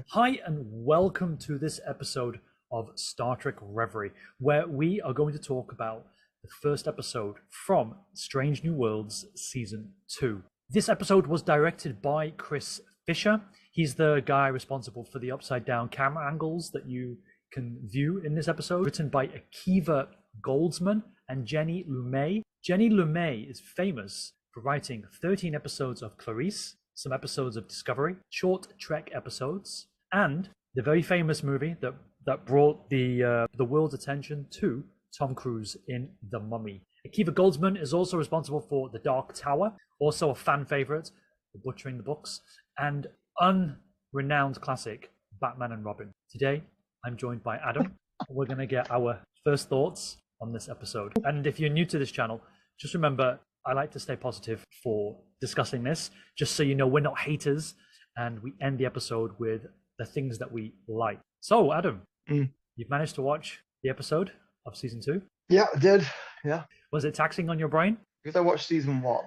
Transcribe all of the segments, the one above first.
Hi, and welcome to this episode of Star Trek Reverie, where we are going to talk about the first episode from Strange New Worlds Season 2. This episode was directed by Chris Fisher. He's the guy responsible for the upside down camera angles that you can view in this episode. Written by Akiva Goldsman and Jenny Lumey. Jenny Lumey is famous for writing 13 episodes of Clarice, some episodes of Discovery, short Trek episodes, and the very famous movie that brought the world's attention to Tom Cruise in The Mummy. Akiva Goldsman is also responsible for The Dark Tower, also a fan favorite for Butchering the Books, and unrenowned classic Batman and Robin. Today, I'm joined by Adam. We're going to get our first thoughts on this episode. And if you're new to this channel, just remember, I like to stay positive for discussing this, just so you know we're not haters, and we end the episode with the things that we like. So, Adam, you've managed to watch the episode of Season 2? Yeah, I did. Yeah. Was it taxing on your brain? Because I watched Season 1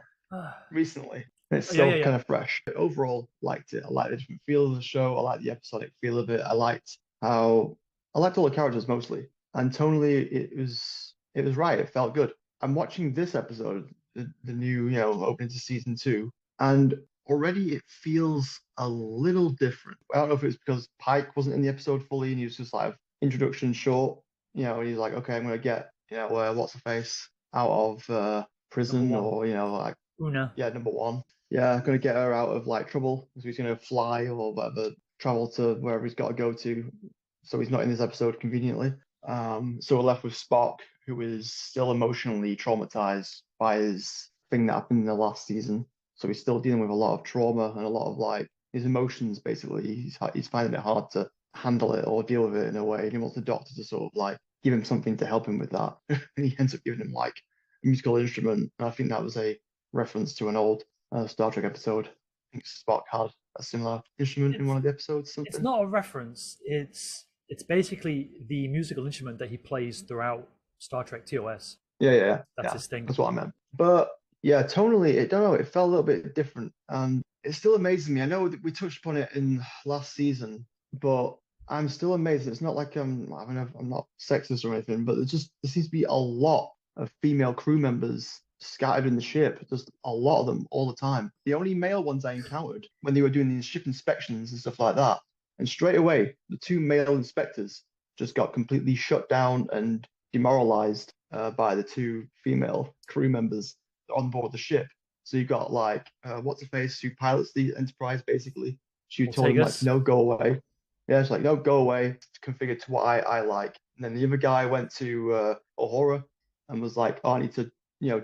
recently. It's still kind of fresh. I overall liked it. I liked the different feel of the show. I liked the episodic feel of it. I liked all the characters mostly. And tonally, it was right. It felt good. I'm watching this episode, the new, opening to Season 2, and already it feels a little different. I don't know if it's because Pike wasn't in the episode fully and he was just like introduction short. He's like, okay, I'm gonna get, what's her face out of prison, or like Una. Yeah, number one. Yeah, I'm gonna get her out of like trouble. So he's gonna fly or whatever, travel to wherever he's got to go to. So he's not in this episode conveniently. So we're left with Spock, who is still emotionally traumatized by his thing that happened in the last season. So he's still dealing with a lot of trauma and a lot of like his emotions. Basically, he's finding it hard to handle it or deal with it in a way. And he wants the doctor to sort of like give him something to help him with that. And he ends up giving him like a musical instrument. And I think that was a reference to an old Star Trek episode. I think Spock had a similar instrument in one of the episodes. Something. It's not a reference. It's basically the musical instrument that he plays throughout Star Trek TOS. Yeah. That's his thing. That's what I meant. But yeah, tonally, it felt a little bit different. And it still amazes me. I know that we touched upon it in last season, but I'm still amazed. It's not like I'm not sexist or anything, but there seems to be a lot of female crew members scattered in the ship, just a lot of them all the time. The only male ones I encountered when they were doing these ship inspections and stuff like that. And straight away, the two male inspectors just got completely shut down and demoralized by the two female crew members on board the ship. So you got like what's her face who pilots the Enterprise basically. She told him like, no, go away. Yeah, it's like, no, go away. It's configured to what I like. And then the other guy went to Uhura and was like, oh, I need to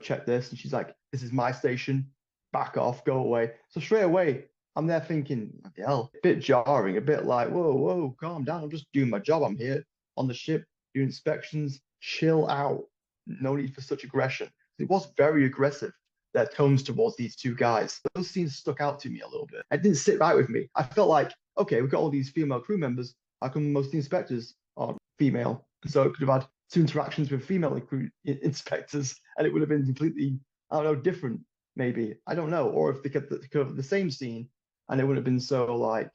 check this. And she's like, this is my station. Back off, go away. So straight away, I'm there thinking, what the hell? A bit jarring, a bit like, whoa, calm down. I'm just doing my job. I'm here on the ship, doing inspections. Chill out. No need for such aggression. It was very aggressive, their tones towards these two guys. Those scenes stuck out to me a little bit. It didn't sit right with me. I felt like, okay, we've got all these female crew members. How come most of the inspectors are female? So it could have had two interactions with female inspectors, and it would have been completely, different, maybe. I don't know. Or if they could have the same scene, and it would have been so like,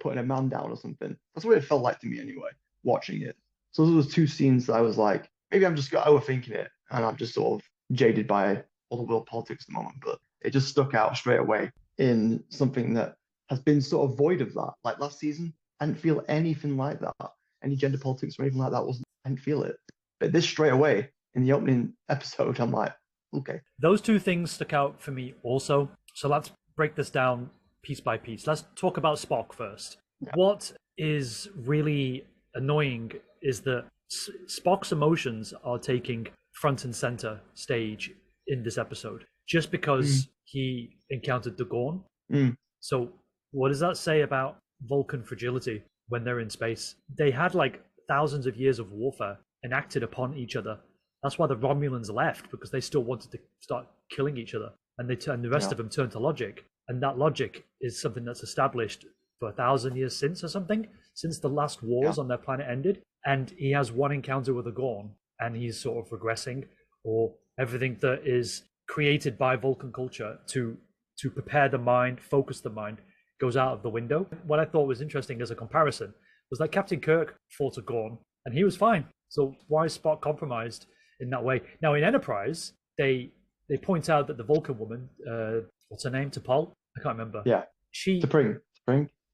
putting a man down or something. That's what it felt like to me anyway, watching it. So those were two scenes that I was like, maybe I'm just overthinking it, and I'm just sort of jaded by all the world politics at the moment, but it just stuck out straight away in something that has been sort of void of that. Like last season, I didn't feel anything like that. Any gender politics or anything like that I didn't feel it. But this straight away in the opening episode, I'm like, okay. Those two things stuck out for me also. So let's break this down piece by piece. Let's talk about Spock first. Yeah. What is really annoying is that Spock's emotions are taking front and center stage in this episode just because he encountered the Gorn. So what does that say about Vulcan fragility when they're in space? They had like thousands of years of warfare enacted upon each other. That's why the Romulans left, because they still wanted to start killing each other, and the rest of them turned to logic. And that logic is something that's established for 1,000 years since, or something, since the last wars on their planet ended. And he has one encounter with a Gorn, and he's sort of regressing, or everything that is created by Vulcan culture to prepare the mind, focus the mind, goes out of the window. What I thought was interesting as a comparison was that Captain Kirk fought a Gorn and he was fine. So why is Spock compromised in that way? Now in Enterprise, they point out that the Vulcan woman, what's her name, T'Pol? I can't remember. Yeah, she T'Pring.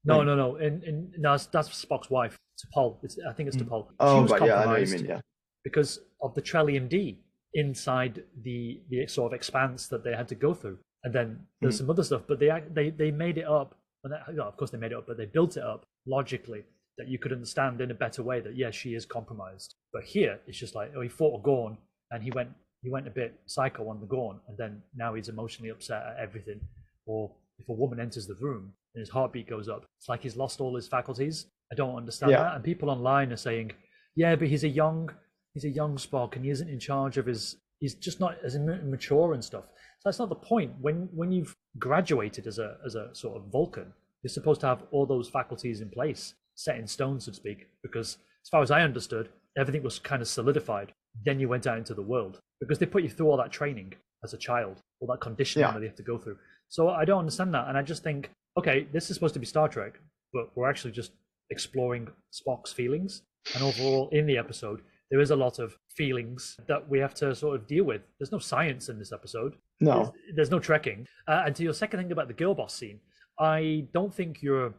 No. No, that's Spock's wife, T'Pol. I think it's T'Pol. Oh, she was right, yeah, I know what you compromised mean, yeah. because of the Trellium D inside the sort of expanse that they had to go through. And then there's some other stuff, but they made it up. And of course they made it up, but they built it up logically that you could understand in a better way that yes, she is compromised. But here it's just like, oh, he fought a Gorn and he went a bit psycho on the Gorn, and then now he's emotionally upset at everything. Or if a woman enters the room and his heartbeat goes up, it's like he's lost all his faculties. I don't understand that. And people online are saying, yeah, but he's a young Spock and he isn't in charge of he's just not as mature and stuff. So that's not the point. When you've graduated as a sort of Vulcan, you're supposed to have all those faculties in place, set in stone, so to speak, because as far as I understood, everything was kind of solidified. Then you went out into the world because they put you through all that training as a child, all that conditioning that you have to go through. So I don't understand that. And I just think, okay, this is supposed to be Star Trek, but we're actually just exploring Spock's feelings. And overall, in the episode, there is a lot of feelings that we have to sort of deal with. There's no science in this episode. No. There's no trekking. And to your second thing about the girl boss scene, I don't think you're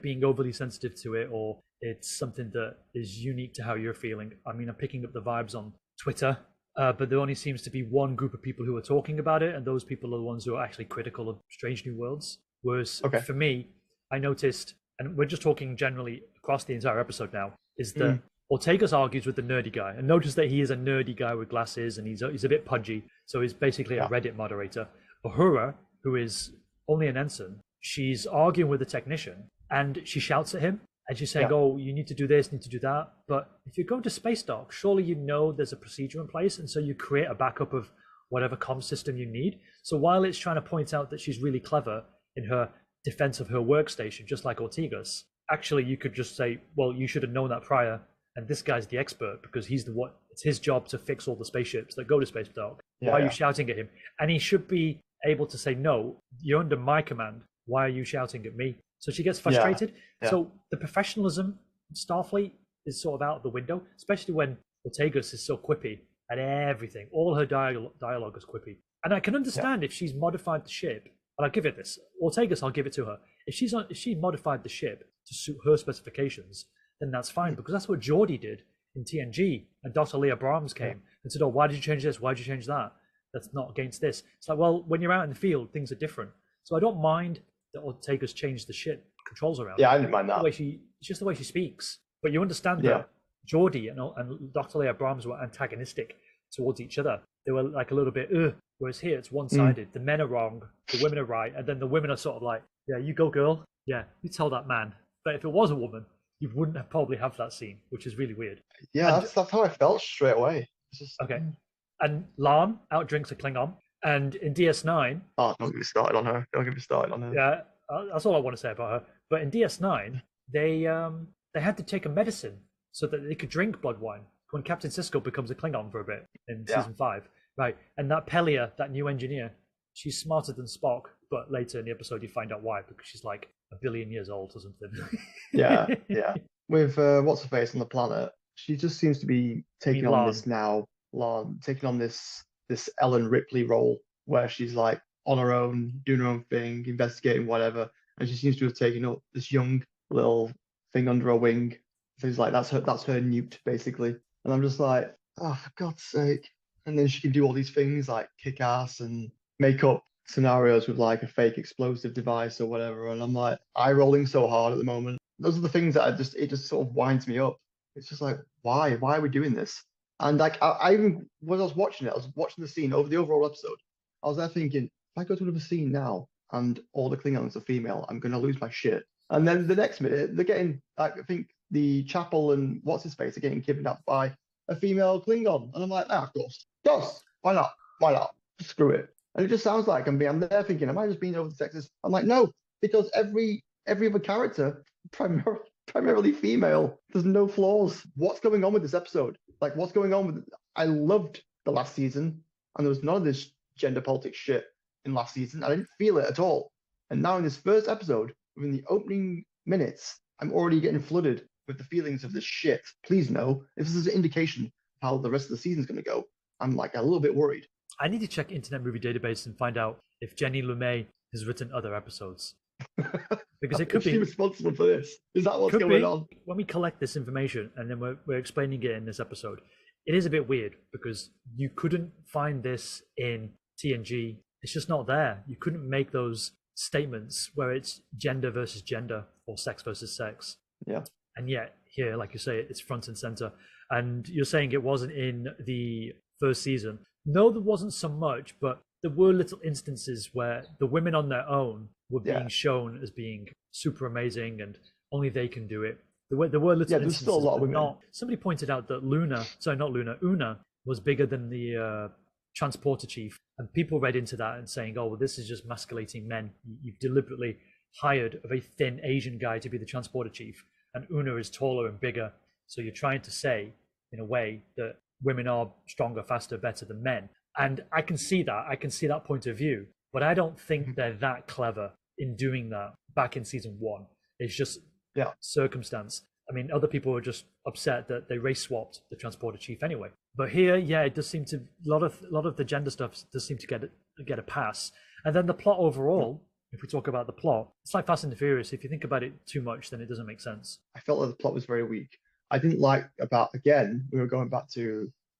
being overly sensitive to it, or it's something that is unique to how you're feeling. I mean, I'm picking up the vibes on Twitter, but there only seems to be one group of people who are talking about it, and those people are the ones who are actually critical of Strange New Worlds. Whereas for me, I noticed, and we're just talking generally across the entire episode now, is that Ortegas argues with the nerdy guy, and notice that he is a nerdy guy with glasses, and he's a bit pudgy, so he's basically a Reddit moderator. Uhura, who is only an ensign, she's arguing with the technician, and she shouts at him, and she's saying, oh, you need to do this, need to do that. But if you're going to Spacedock, surely you know there's a procedure in place, and so you create a backup of whatever comm system you need. So while it's trying to point out that she's really clever in her defense of her workstation, just like Ortegas, actually you could just say, well, you should have known that prior, and this guy's the expert because it's his job to fix all the spaceships that go to Spacedock. Why are you shouting at him? And he should be able to say, no, you're under my command. Why are you shouting at me? So she gets frustrated. So the professionalism of Starfleet is sort of out the window, especially when Ortegas is so quippy at everything. All her dialogue is quippy. And I can understand if she's modified the ship, and I'll give it this. Ortegas, I'll give it to her. If she modified the ship to suit her specifications, then that's fine, because that's what Geordi did in TNG. And Dr. Leah Brahms came and said, oh, why did you change this? Why did you change that? That's not against this. It's like, well, when you're out in the field, things are different. So I don't mind that Ortega's changed the ship controls around. Yeah, I didn't mind that. It's just the way she speaks. But you understand that Geordi and Dr. Leah Brahms were antagonistic towards each other. They were like a little bit, whereas here it's one-sided. The men are wrong, the women are right, and then the women are sort of like, yeah, you go, girl. Yeah, you tell that man. But if it was a woman, you wouldn't probably have that scene, which is really weird. Yeah, that's how I felt straight away. Okay. And Lan outdrinks a Klingon. And in DS9... Oh, don't get me started on her. Don't get me started on her. Yeah, that's all I want to say about her. But in DS9, they had to take a medicine so that they could drink blood wine when Captain Sisko becomes a Klingon for a bit in Season 5. Right. And that Pelia, that new engineer, she's smarter than Spock, but later in the episode you find out why, because she's like 1 billion years old or something. yeah. With what's her face on the planet, she just seems to be taking on this now, taking on this Ellen Ripley role where she's like on her own, doing her own thing, investigating whatever, and she seems to have taken up this young little thing under her wing. So it's like that's her newt basically, and I'm just like, oh, for God's sake! And then she can do all these things like kick ass and make up scenarios with like a fake explosive device or whatever, and I'm like eye rolling so hard at the moment. Those are the things that it just sort of winds me up. It's just like, why are we doing this? And like I even when I was watching the scene over the overall episode. I was there thinking, if I go to another scene now and all the Klingons are female, I'm gonna lose my shit. And then the next minute they're getting, I think the Chapel and what's his face are getting kidnapped by a female Klingon, and I'm like, of course, why not? Screw it. And it just sounds like I'm there thinking, am I just being over the sexist? I'm like, no, because every other character, primarily female, there's no flaws. What's going on with this episode? Like, what's going on with it? I loved the last season, and there was none of this gender politics shit in last season. I didn't feel it at all. And now in this first episode, within the opening minutes, I'm already getting flooded with the feelings of this shit. Please no. If this is an indication of how the rest of the season's going to go, I'm like a little bit worried. I need to check Internet Movie Database and find out if Jenny LeMay has written other episodes. Because it could Is she be responsible for this? Is that what's going on? When we collect this information and then we're explaining it in this episode, it is a bit weird because you couldn't find this in TNG. It's just not there. You couldn't make those statements where it's gender versus gender or sex versus sex. Yeah. And yet here, like you say, it's front and center. And you're saying it wasn't in the first season. No, there wasn't so much, but there were little instances where the women on their own were being shown as being super amazing and only they can do it. There were little instances. There's still a lot of women. Somebody pointed out that Una was bigger than the transporter chief. And people read into that and saying, oh, well, this is just masculating men. You've deliberately hired a very thin Asian guy to be the transporter chief. And Una is taller and bigger. So you're trying to say, in a way, that women are stronger, faster, better than men. And I can see that. I can see that point of view. But I don't think they're that clever in doing that back in season 1. It's just circumstance. I mean, other people were just upset that they race swapped the transporter chief anyway. But here, it does seem to a lot of the gender stuff does seem to get a pass. And then the plot overall, if we talk about the plot, it's like Fast and the Furious. If you think about it too much, then it doesn't make sense. I felt like the plot was very weak. I didn't like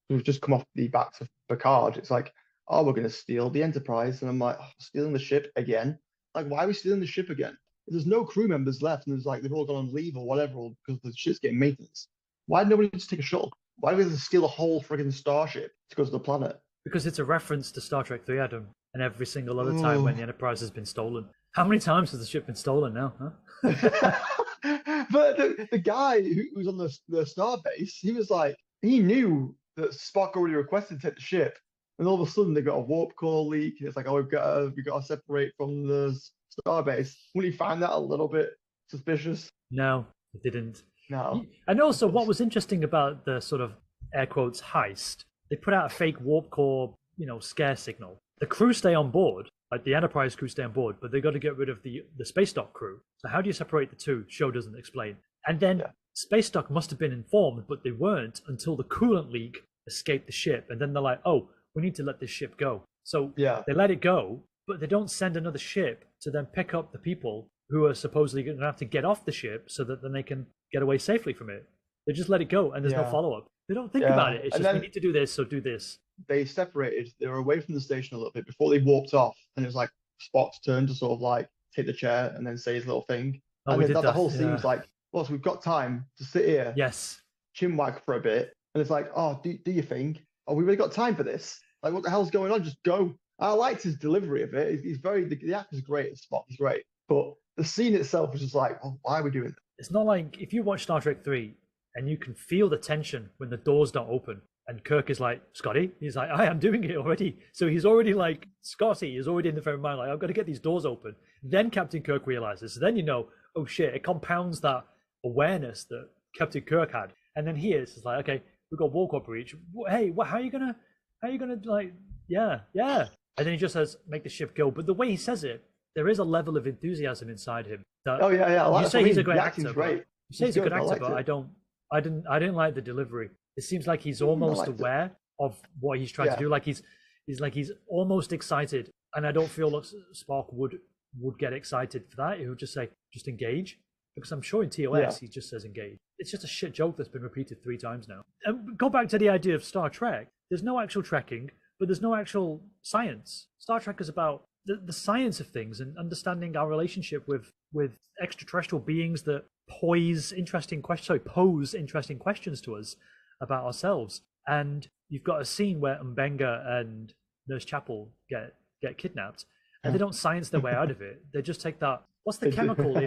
we've just come off the backs of Picard. It's like, oh, we're going to steal the Enterprise. And I'm like, oh, stealing the ship again? Like, why are we stealing the ship again? There's no crew members left, and there's like, they've all gone on leave or whatever, or because the ship's getting maintenance. Why did nobody just take a shuttle? Why do we have to steal a whole friggin' starship to go to the planet? Because it's a reference to Star Trek 3, Adam, and every single other time when the Enterprise has been stolen. How many times has the ship been stolen now, huh? But the guy who was on the starbase, he was like, he knew that Spock already requested to take the ship, and all of a sudden they got a warp core leak, and it's like, oh, we've got to separate from the starbase. Wouldn't you find that a little bit suspicious? No, it didn't. No. And also, what was interesting about the sort of air quotes heist, they put out a fake warp core, scare signal. The crew stay on board, like the Enterprise crew stay on board, but they got to get rid of the Spacedock crew. So how do you separate the two? Show doesn't explain. And then Spacedock must have been informed, but they weren't until the coolant leak escaped the ship. And then they're like, oh, we need to let this ship go. So they let it go, but they don't send another ship to then pick up the people who are supposedly going to have to get off the ship so that then they can get away safely from it. They just let it go, and there's no follow-up. They don't think about it. It's just, we need to do this, so do this. They separated. They were away from the station a little bit before they walked off, and it was like Spock's turn to sort of like take the chair and then say his little thing. And then the whole scene was like, well, so we've got time to sit here, chinwag for a bit, and it's like, oh, do your thing. Oh, we really got time for this? Like, what the hell's going on? Just go. I liked his delivery of it. He's very, the actor's great. Spock is great, but the scene itself was just like, oh, why are we doing this? It's not like if you watch Star Trek 3 and you can feel the tension when the doors don't open and Kirk is like, Scotty, he's like, I am doing it already. So he's already like, Scotty is already in the frame of mind, like, I've got to get these doors open. Then Captain Kirk realizes. So then oh shit, it compounds that awareness that Captain Kirk had. And then he is like, okay, we've got Warp Core breach. Hey, how are you gonna like, yeah. And then he just says, make the ship go. But the way he says it, there is a level of enthusiasm inside him. That, you say he's a great actor. You say he's a good actor, but I didn't like the delivery. It seems like he's almost aware of what he's trying to do. Like he's almost excited, and I don't feel like Spock would get excited for that. He would just say, just engage. Because I'm sure in TOS he just says engage. It's just a shit joke that's been repeated 3 times now. And go back to the idea of Star Trek. There's no actual trekking, but there's no actual science. Star Trek is about the science of things and understanding our relationship with extraterrestrial beings that pose interesting questions to us about ourselves. And you've got a scene where M'Benga and Nurse Chapel get kidnapped, and they don't science their way out of it. They just take that. What's the chemical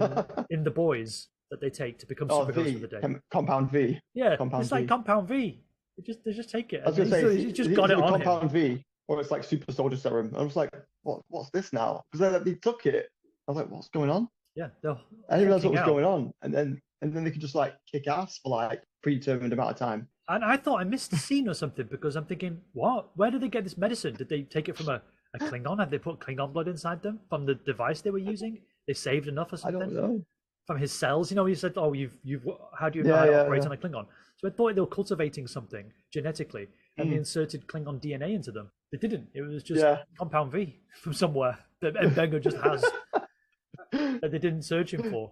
in the boys that they take to become superheroes for the day? Compound V. Yeah, it's like Compound V. They just take it. I was going to say, he just got it on Compound V, or it's like Super Soldier Serum. I was like, what's this now? Because they took it. I was like, what's going on? Yeah, I didn't realize what was going on, and then they could just like kick ass for like predetermined amount of time. And I thought I missed a scene or something because I'm thinking, what? Where did they get this medicine? Did they take it from a Klingon? Have they put Klingon blood inside them from the device they were using? They saved enough or I don't something know. from his cells. You know, he said, "Oh, you've how do you know how Yeah, to yeah, operate yeah. on a Klingon?" So I thought they were cultivating something genetically, and they Mm, inserted Klingon DNA into them. They didn't. It was just yeah. compound V from somewhere that Mbenga just has that they didn't search him for.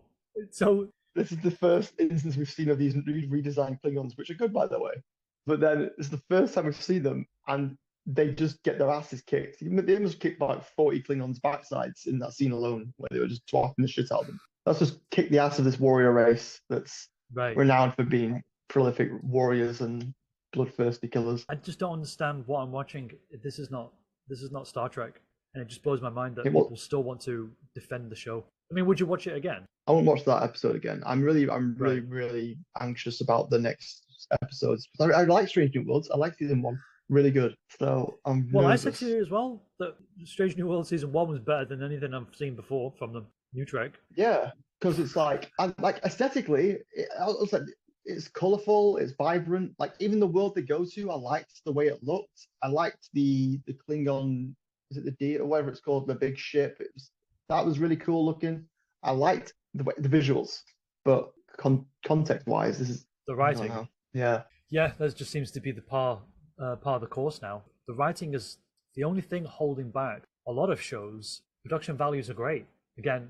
So This is the first instance we've seen of these redesigned Klingons, which are good, by the way. But then it's the first time we've seen them, and they just get their asses kicked. They must kick like 40 Klingons' backsides in that scene alone, where they were just swapping the shit out of them. Let's just kick the ass of this warrior race that's right, renowned for being prolific warriors and bloodthirsty killers. I just don't understand what I'm watching. This is not Star Trek, and it just blows my mind that It was, people still want to defend the show. I mean, would you watch it again? I won't watch that episode again. I'm Right. really anxious about the next episodes. I like Strange New Worlds. I like season one, really good. So I'm Well, I said to nervous. you as well that Strange New World season one was better than anything I've seen before from the new Trek. Yeah, because it's like, I like aesthetically, I was like, it's colorful, it's vibrant. Like even the world they go to, I liked the way it looked. I liked the Klingon, is it the D or whatever it's called, the big ship. That was really cool looking. I liked the visuals, but context wise, this is The I don't writing, know. Yeah, yeah, that just seems to be the part of the course now. The writing is the only thing holding back a lot of shows. Production values are great. Again,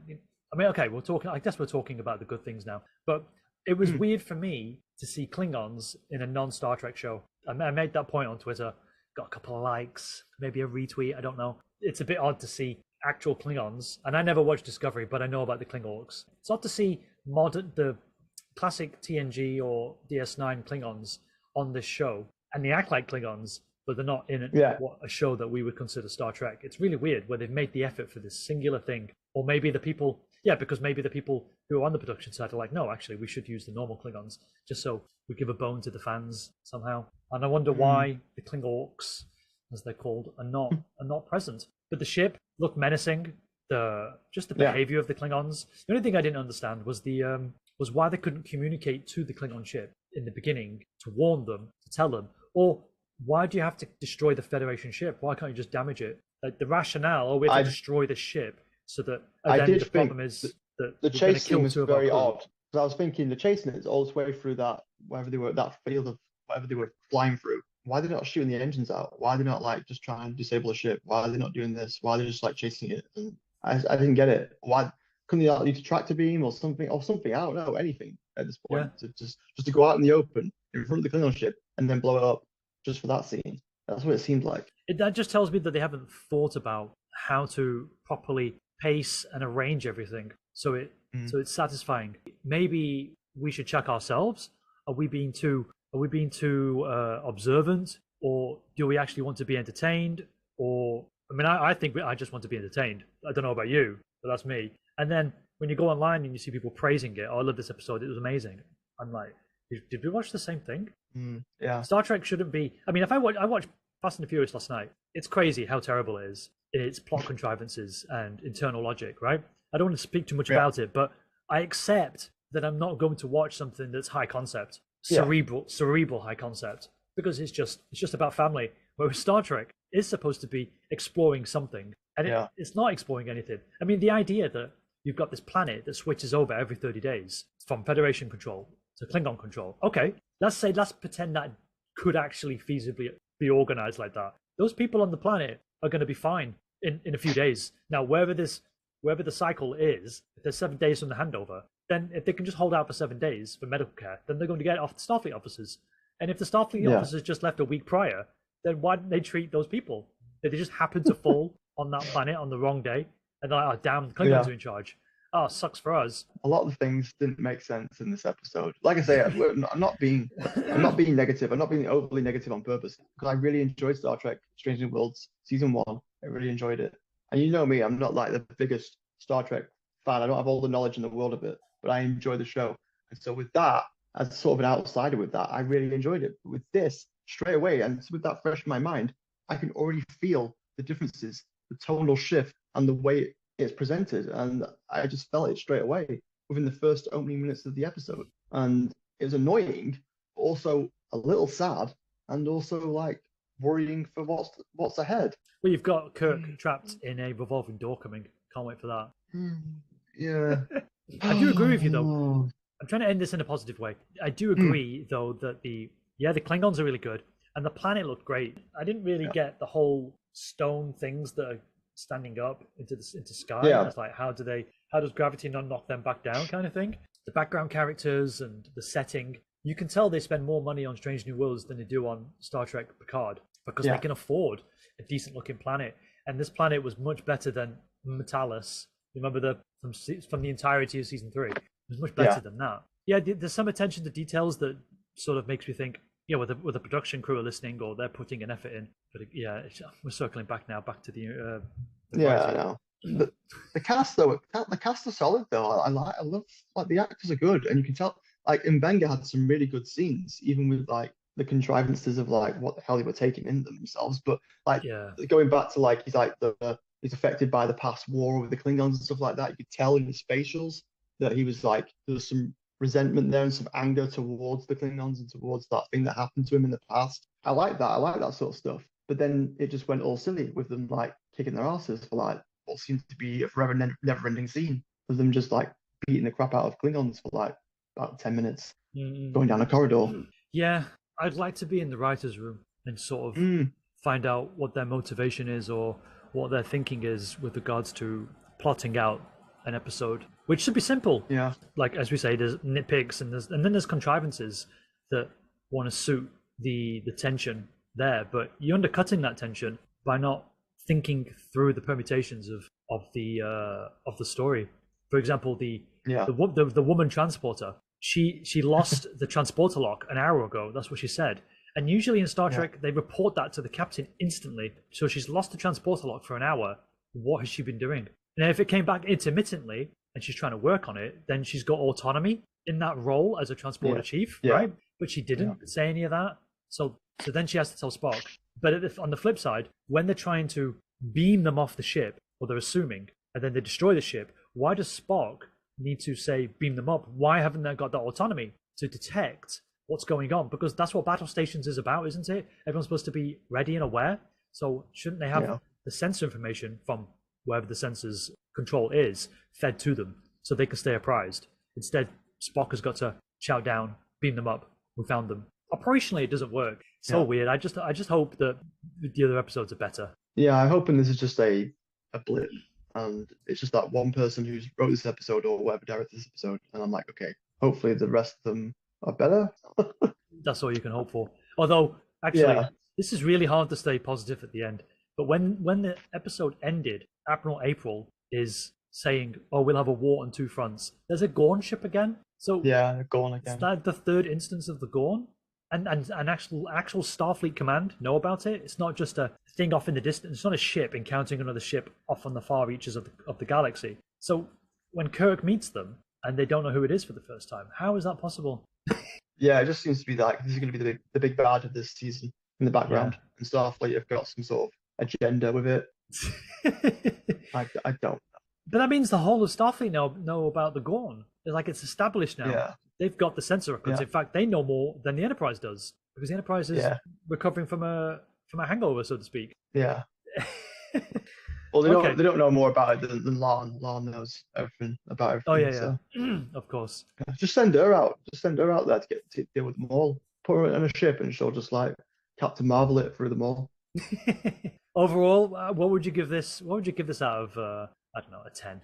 I mean, okay, we're talking. I guess we're talking about the good things now, but it was Mm, weird for me to see Klingons in a non-Star Trek show. I made that point on Twitter. Got a couple of likes, maybe a retweet. I don't know. It's a bit odd to see actual Klingons, and I never watched Discovery, but I know about the Klingorks. It's odd to see the classic TNG or DS9 Klingons on this show, and they act like Klingons, but they're not in yeah, what a show that we would consider Star Trek. It's really weird where they've made the effort for this singular thing, or maybe the people, yeah, because maybe the people who are on the production side are like, no, actually, we should use the normal Klingons, just so we give a bone to the fans somehow. And I wonder mm, why the Klingorks, as they're called, are not present. But the ship looked menacing. The yeah, behavior of the Klingons. The only thing I didn't understand was the was why they couldn't communicate to the Klingon ship in the beginning to warn them, to tell them, or why do you have to destroy the Federation ship? Why can't you just damage it? Like the rationale, oh, we have to I destroy the ship so that, and I then did the think problem is that the we're going to chase scene kill was two of our very crew. odd. Because I was thinking the chasing is all the way through that wherever they were that field of whatever they were flying through. Why are they not shooting the engines out? Why are they not like just trying to disable a ship? Why are they not doing this? Why are they just like chasing it? And I didn't get it. Why couldn't they not use a tractor beam or something I don't know, anything at this Yeah, point to just to go out in the open in front of the Klingon ship and then blow it up just for that scene. That's what it seemed like. that just tells me that they haven't thought about how to properly pace and arrange everything Mm. so it's satisfying. Maybe we should check ourselves. Are we being too observant, or do we actually want to be entertained? Or I mean, I think I just want to be entertained. I don't know about you, but that's me. And then when you go online and you see people praising it, oh, I love this episode, it was amazing. I'm like, did we watch the same thing? Yeah. Star Trek shouldn't be. I mean, if I watched Fast and the Furious last night, it's crazy how terrible it is in its plot contrivances and internal logic, right? I don't want to speak too much Yeah. about it, but I accept that I'm not going to watch something that's high concept, Yeah. cerebral high concept, because it's just about family. Whereas Star Trek is supposed to be exploring something, and Yeah. it's not exploring anything. I mean, the idea that you've got this planet that switches over every 30 days from Federation control to Klingon control. Okay, let's pretend that could actually feasibly be organized like that. Those people on the planet are going to be fine in a few days. Now, wherever the cycle is, if there's 7 days from the handover, then if they can just hold out for 7 days for medical care, then they're going to get off the Starfleet officers. And if the Starfleet Yeah. officers just left a week prior, then why didn't they treat those people? Did they just happen to fall on that planet on the wrong day? And they're like, oh, damn, the Klingons Yeah. are in charge. Oh, sucks for us. A lot of things didn't make sense in this episode. Like I say, I'm not being negative. I'm not being overly negative on purpose because I really enjoyed Star Trek: Strange New Worlds season one. I really enjoyed it. And you know me, I'm not like the biggest Star Trek fan. I don't have all the knowledge in the world of it, but I enjoy the show. And so with that, as sort of an outsider with that, I really enjoyed it. But with this, straight away, and with that fresh in my mind, I can already feel the differences, the tonal shift, and the way it's presented, and I just felt it straight away within the first opening minutes of the episode. And it was annoying, but also a little sad, and also like worrying for what's ahead. Well, you've got Kirk trapped in a revolving door coming. Can't wait for that. Yeah. I do agree with you though. Oh, I'm trying to end this in a positive way. I do mm, agree though that the Klingons are really good and the planet looked great. I didn't really yeah. get the whole stone things that are standing up into sky. Yeah. It's like how does gravity not knock them back down kind of thing. The background characters and the setting, you can tell they spend more money on Strange New Worlds than they do on Star Trek Picard because they Yeah. can afford a decent looking planet. And this planet was much better than Metalis. Remember from the entirety of season 3. It was much better Yeah. than that. Yeah, there's some attention to details that sort of makes me think, yeah, with the production crew are listening or they're putting an effort in. But yeah, we're circling back now, back to the Yeah, I writing. know. The cast though, the cast are solid though. I love like the actors are good, and you can tell like Mbenga had some really good scenes, even with like the contrivances of like what the hell they were taking in themselves. But like Yeah, going back to like he's affected by the past war with the Klingons and stuff like that. You could tell in his facials that he was like there was some resentment there and some anger towards the Klingons and towards that thing that happened to him in the past. I like that. I like that sort of stuff. But then it just went all silly with them like kicking their asses for like what seems to be a forever never-ending scene of them just like beating the crap out of Klingons for like about 10 minutes, mm, going down a corridor. yeah. I'd like to be in the writers' room and sort of Mm, find out what their motivation is or what their thinking is with regards to plotting out an episode, which should be simple. yeah, Like as we say, there's nitpicks and then there's contrivances that want to suit the tension there, but you're undercutting that tension by not thinking through the permutations of the story. For example, yeah, the woman transporter. She lost the transporter lock an hour ago. That's what she said. And usually in Star yeah, Trek, they report that to the captain instantly. So she's lost the transporter lock for an hour. What has she been doing? And if it came back intermittently and she's trying to work on it, then she's got autonomy in that role as a transporter yeah, chief, yeah, right? But she yeah, didn't say any of that. So then she has to tell Spock. But on the flip side, when they're trying to beam them off the ship, or they're assuming, and then they destroy the ship, why does Spock need to say beam them up? Why haven't they got that autonomy to detect what's going on? Because that's what battle stations is about, isn't it? Everyone's supposed to be ready and aware. So shouldn't they have yeah, the sensor information from wherever the sensor's control is fed to them so they can stay apprised? Instead, Spock has got to shout down, beam them up. We found them. Operationally, it doesn't work. It's so yeah. weird. I just hope that the other episodes are better. Yeah, I'm hoping this is just a blip, and it's just that one person who wrote this episode or whatever directed this episode, and I'm like, okay, hopefully the rest of them are better. That's all you can hope for. Although, actually, Yeah, this is really hard to stay positive at the end. But when the episode ended, Admiral April is saying, "Oh, we'll have a war on two fronts." There's a Gorn ship again. So yeah, they're gone is again. that the third instance of the Gorn? And actual Starfleet command know about it. It's not just a thing off in the distance. It's not a ship encountering another ship off on the far reaches of the galaxy. So when Kirk meets them and they don't know who it is for the first time, how is that possible? Yeah, it just seems to be like this is going to be the big bad of this season in the Yeah. background, and Starfleet have got some sort of agenda with it. I don't. But that means the whole of Starfleet know about the Gorn. It's like it's established now. Yeah, They've got the sensor records. yeah, In fact, they know more than the Enterprise does because the Enterprise is yeah, recovering from a hangover, so to speak. yeah. Well, Okay. they don't know more about it than Lon. Lon knows everything about Oh everything. yeah, So yeah. Of course. yeah, just send her out. Just send her out there to deal with them all. Put her on a ship, and she'll just like Captain Marvel it through them all. Overall, what would you give this? What would you give this out of? I don't know, a 10.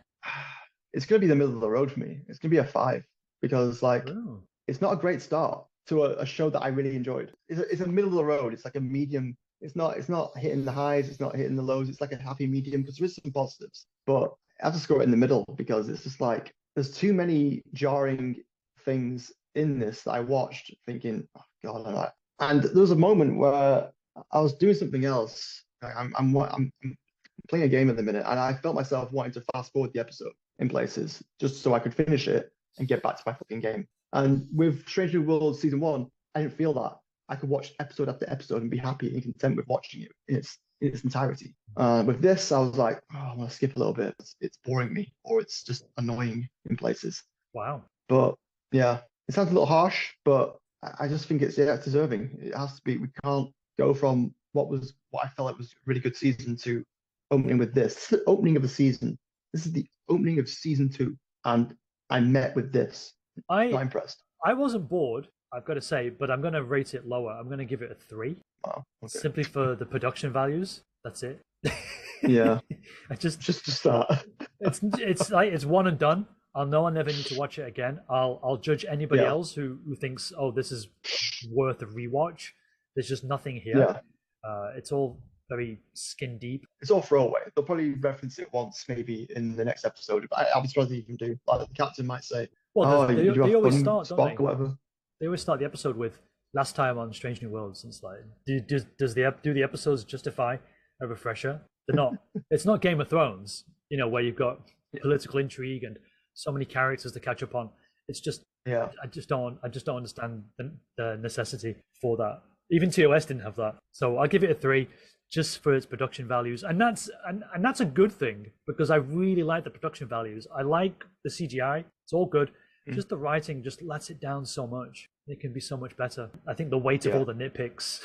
It's going to be the middle of the road for me. It's going to be a 5 because like Ooh. it's not a great start to a show that I really enjoyed. It's a middle of the road. It's like a medium. It's not hitting the highs. It's not hitting the lows. It's like a happy medium because there is some positives, but I have to score it in the middle because it's just like there's too many jarring things in this that I watched thinking, oh God, I'm like, and there was a moment where I was doing something else. I'm playing a game at the minute, and I felt myself wanting to fast forward the episode in places just so I could finish it and get back to my fucking game. And with Strange New Worlds season 1, I didn't feel that. I could watch episode after episode and be happy and content with watching it in its entirety. With this, I was like, oh, I want to skip a little bit. It's boring me, or it's just annoying in places. Wow. But yeah, it sounds a little harsh, but I just think it's deserving. It has to be. We can't go from what I felt like was a really good season to opening with this. This is the opening of the season. This is the opening of season 2. and I met with this. I Not impressed. I wasn't bored, I've got to say, but I'm going to rate it lower. I'm going to give it a 3, Wow. Okay. simply for the production values. That's it. Yeah. I just Just to start. it's like it's one and done. I'll know I never need to watch it again. I'll judge anybody Yeah. else who thinks, oh, this is worth a rewatch. There's just nothing here. Yeah. It's all very skin deep. It's all throwaway. They'll probably reference it once, maybe in the next episode. But I'm surprised they even do. Like the captain might say, Well, "Oh, they you have always fun, start, don't Spock, they? or whatever." They always start the episode with last time on Strange New Worlds. And it's like, do the episodes justify a refresher? They're not. It's not Game of Thrones, where you've got political intrigue and so many characters to catch up on. It's just, Yeah. I just don't understand the necessity for that. Even TOS didn't have that, so I'll give it a 3 just for its production values, and that's a good thing because I really like the production values. I like the CGI; it's all good. Just the writing just lets it down so much. It can be so much better. I think the weight of all the nitpicks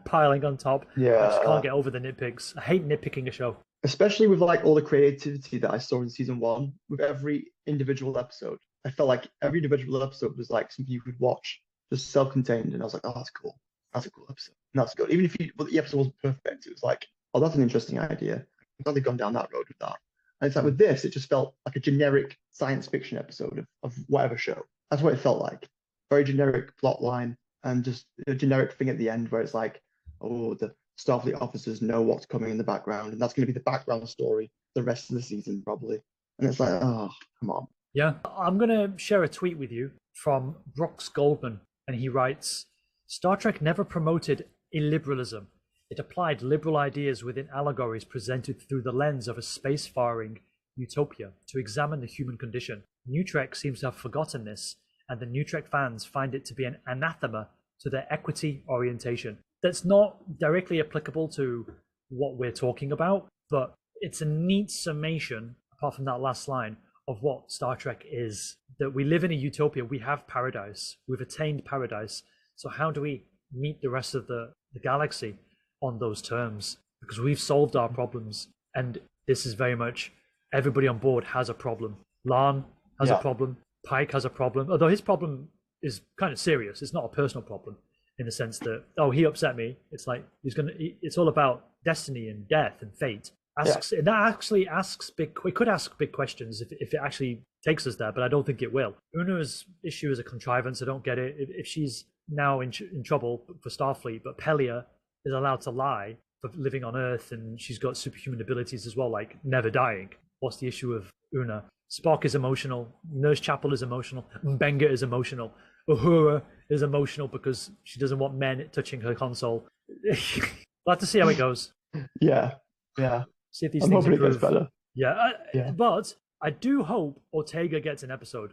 piling on top. I just can't get over the nitpicks. I hate nitpicking a show. Especially with like all the creativity that I saw in season 1, with every individual episode. I felt like every individual episode was like something you could watch, just self-contained, and I was like, oh, that's cool. That's a cool episode. And that's good. Even if the episode wasn't perfect, it was like, oh, that's an interesting idea. I'm glad they've gone down that road with that. And it's like with this, it just felt like a generic science fiction episode of whatever show. That's what it felt like. Very generic plot line and just a generic thing at the end where it's like, oh, the Starfleet officers know what's coming in the background, and that's going to be the background story the rest of the season, probably. And it's like, oh, come on. Yeah. I'm going to share a tweet with you from Brooks Goldman, and he writes, Star Trek never promoted illiberalism. It applied liberal ideas within allegories presented through the lens of a spacefaring utopia to examine the human condition. New Trek seems to have forgotten this, and the New Trek fans find it to be an anathema to their equity orientation. That's not directly applicable to what we're talking about, but it's a neat summation, apart from that last line, of what Star Trek is. That we live in a utopia, we have paradise, we've attained paradise. So how do we meet the rest of the galaxy on those terms? Because we've solved our problems, and this is very much everybody on board has a problem. La'an has a problem, Pike has a problem, although his problem is kind of serious. It's not a personal problem in the sense that, oh, he upset me. It's like it's all about destiny and death and fate. And that actually asks it could ask big questions if it actually takes us there, but I don't think it will. Una's issue is a contrivance. I don't get it. If she's now in trouble for Starfleet, but Pelia is allowed to lie for living on Earth, and she's got superhuman abilities as well, like never dying. What's the issue of Una? Spock is emotional. Nurse Chapel is emotional. Mbenga is emotional. Uhura is emotional because she doesn't want men touching her console. We'll have to see how it goes. Yeah. See if these things improve. It gets better. Yeah. But I do hope Ortegas gets an episode,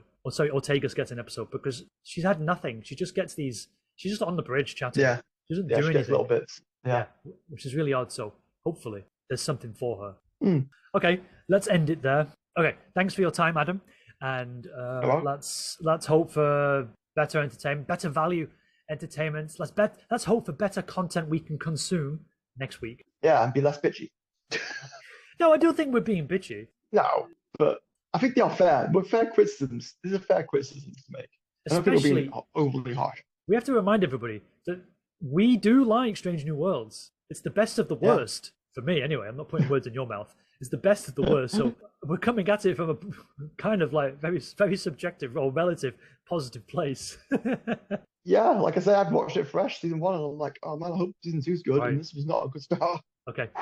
because she's had nothing. She just gets these. She's just on the bridge chatting. Yeah. She doesn't do anything. Gets little bits. Yeah. Which is really odd. So hopefully there's something for her. Okay, let's end it there. Okay, thanks for your time, Adam, and let's hope for better entertainment, better value entertainment. Let's hope for better content we can consume next week. Yeah, and be less bitchy. No, I don't think we're being bitchy. No, but I think they are fair. We're fair criticisms. These are fair criticisms to make. I don't think we're being overly harsh. We have to remind everybody that we do like Strange New Worlds. It's the best of the worst. For me, anyway. I'm not putting words in your mouth. It's the best of the worst. So we're coming at it from a kind of like very, very subjective or relative positive place. Yeah, like I say, I've watched it fresh, season 1, and I'm like, oh man, I hope season 2's good. Right. And this was not a good start. Okay.